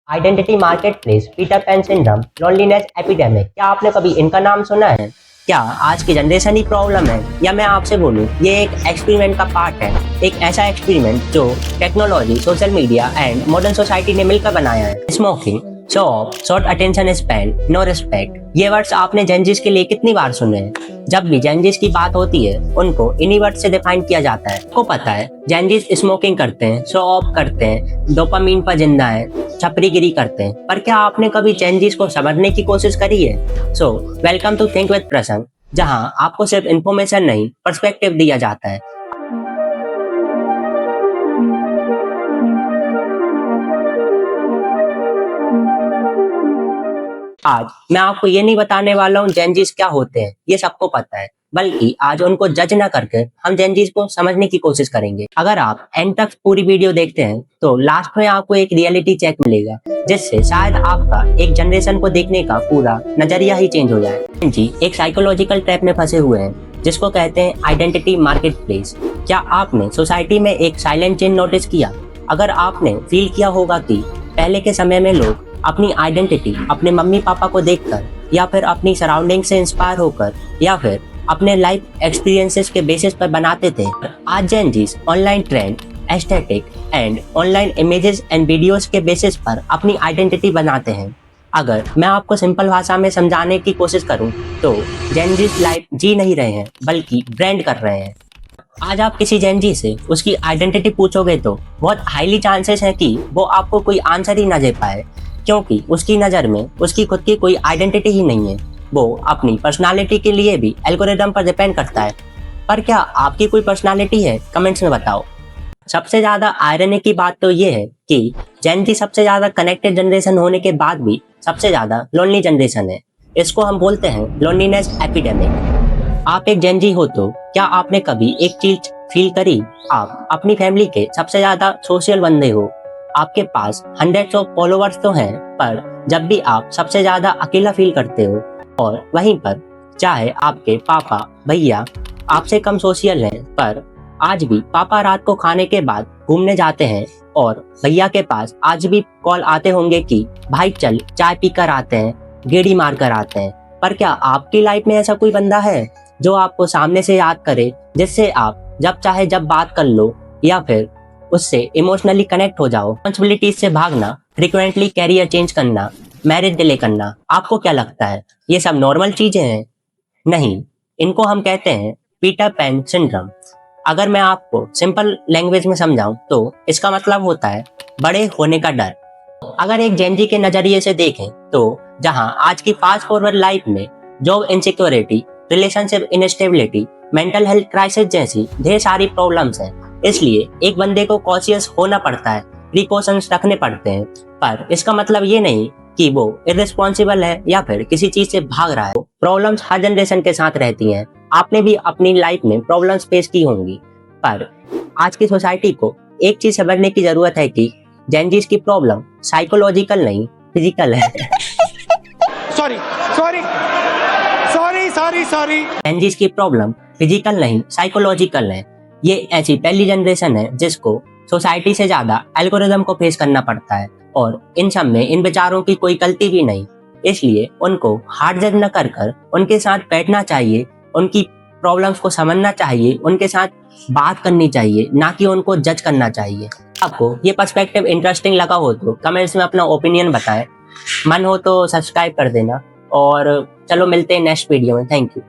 Identity market place, Peter pan syndrome, loneliness epidemic, क्या आपने कभी इनका नाम सुना है? क्या आज की जनरेशन ही प्रॉब्लम है, या मैं आपसे बोलूं ये एक एक्सपेरिमेंट का पार्ट है, एक ऐसा एक्सपेरिमेंट जो technology, social media and modern society ने मिलकर बनाया है। Smoking, show off, short attention span, no respect, ये वर्ड्स आपने जेनजीज के लिए कितनी बार सुने हैं? जब भी जेनजीज की बात होती है उनको इन्हीं वर्ड से डिफाइन किया जाता है। आपको पता है जेनजीज स्मोकिंग करते हैं, शो ऑफ करते हैं, डोपामीन पर जिंदा है, छपरीगिरी करते हैं, पर क्या आपने कभी जेनजीज को समझने की कोशिश करी है? So welcome to think with Prasang, जहां आपको सिर्फ इन्फॉर्मेशन नहीं पर्सपेक्टिव दिया जाता है। आज मैं आपको ये नहीं बताने वाला हूँ जेनजीज क्या होते हैं, ये सबको पता है, बल्कि आज उनको जज ना करके हम जेनजीज को समझने की कोशिश करेंगे। अगर आप एंड तक पूरी वीडियो देखते हैं तो लास्ट में आपको एक रियलिटी चेक मिलेगा, जिससे शायद आपका एक जनरेशन को देखने का पूरा नजरिया ही चेंज हो जाए। जेनजी एक साइकोलॉजिकल ट्रैप में फंसे हुए हैं, जिसको कहते हैं आइडेंटिटी मार्केट प्लेस। क्या आपने सोसाइटी में एक साइलेंट चेंज नोटिस किया? अगर आपने फील किया होगा कि पहले के समय में लोग अपनी आइडेंटिटी अपने मम्मी पापा को देखकर, या फिर अपनी सराउंडिंग से इंस्पायर होकर, या फिर अपने लाइफ एक्सपीरियंसेस के बेसिस पर बनाते थे, आज Gen Zs online trend, aesthetic and online images and videos के बेसिस पर अपनी आइडेंटिटी बनाते हैं। अगर मैं आपको सिंपल भाषा में समझाने की कोशिश करूं तो जेनजीज लाइफ जी नहीं रहे हैं, बल्कि ब्रांड कर रहे हैं। आज आप किसी जेनजी से उसकी आइडेंटिटी पूछोगे तो बहुत हाईली चांसेस हैं कि वो आपको कोई आंसर ही ना दे पाए, क्योंकि उसकी नज़र में उसकी खुद की कोई आइडेंटिटी ही नहीं है। वो अपनी पर्सनालिटी के लिए भी एल्गोरिदम पर डिपेंड करता है। पर क्या आपकी कोई पर्सनालिटी है? कमेंट्स में बताओ। सबसे ज़्यादा आयरनी की बात तो ये है कि जेनजी सबसे ज़्यादा कनेक्टेड जनरेशन होने के बाद भी सबसे ज़्यादा लोनली जनरेशन है। इसको हम बोलते हैं लोनलीनेस एपिडेमिक। आप एक जेनजी हो तो क्या आपने कभी एक चीज फील करी? आप अपनी फैमिली के सबसे ज़्यादा सोशल बंदे हो, आपके पास हंड्रेड्स ऑफ फॉलोअर्स तो हैं, पर जब भी आप सबसे ज्यादा अकेला फील करते हो, और वहीं पर चाहे आपके पापा भैया आपसे कम सोशल हैं, पर आज भी पापा रात को खाने के बाद घूमने जाते हैं, और भैया के पास आज भी कॉल आते होंगे कि भाई चल चाय पी कर आते हैं, गेड़ी मार कर आते हैं। पर क्या आपकी लाइफ में ऐसा कोई बंदा है जो आपको सामने से याद करे, जिससे आप जब चाहे जब बात कर लो, या फिर उससे इमोशनली कनेक्ट हो जाओ? रिस्पॉन्सिबिलिटीज से भागना, फ्रिक्वेंटली कैरियर चेंज करना, मैरिज डिले करना, आपको क्या लगता है ये सब नॉर्मल चीजें हैं? नहीं, इनको हम कहते हैं पीटर पैन सिंड्रोम। अगर मैं आपको सिंपल लैंग्वेज में समझाऊं तो इसका मतलब होता है बड़े होने का डर। अगर एक जेनजी के नजरिए से देखें तो जहां आज की फास्ट फॉरवर्ड लाइफ में job insecurity, relationship instability, mental health crisis जैसी ढेर सारी प्रॉब्लम्स हैं, इसलिए एक बंदे को कॉशियस होना पड़ता है, प्रिकॉशंस रखने पड़ते हैं। पर इसका मतलब ये नहीं कि वो इर्रिस्पॉन्सिबल है या फिर किसी चीज से भाग रहा है। प्रॉब्लम्स हर जनरेशन के साथ रहती हैं, आपने भी अपनी लाइफ में प्रॉब्लम्स फेस की होंगी, पर आज की सोसाइटी को एक चीज समझने की जरूरत है कि जेनजीज की प्रॉब्लम साइकोलॉजिकल नहीं, फिजिकल है। Sorry sorry sorry sorry sorry Gen Zs की प्रॉब्लम फिजिकल नहीं, साइकोलॉजिकल है। ये ऐसी पहली जनरेशन है जिसको सोसाइटी से ज्यादा एल्गोरिदम को फेस करना पड़ता है, और इन सब में इन बेचारों की कोई गलती भी नहीं। इसलिए उनको हार्ड जज न कर उनके साथ बैठना चाहिए, उनकी प्रॉब्लम्स को समझना चाहिए, उनके साथ बात करनी चाहिए, ना कि उनको जज करना चाहिए। आपको ये पर्सपेक्टिव इंटरेस्टिंग लगा हो तो कमेंट्स में अपना ओपिनियन बताएं, मन हो तो सब्सक्राइब कर देना, और चलो मिलते हैं नेक्स्ट वीडियो में। Thank you.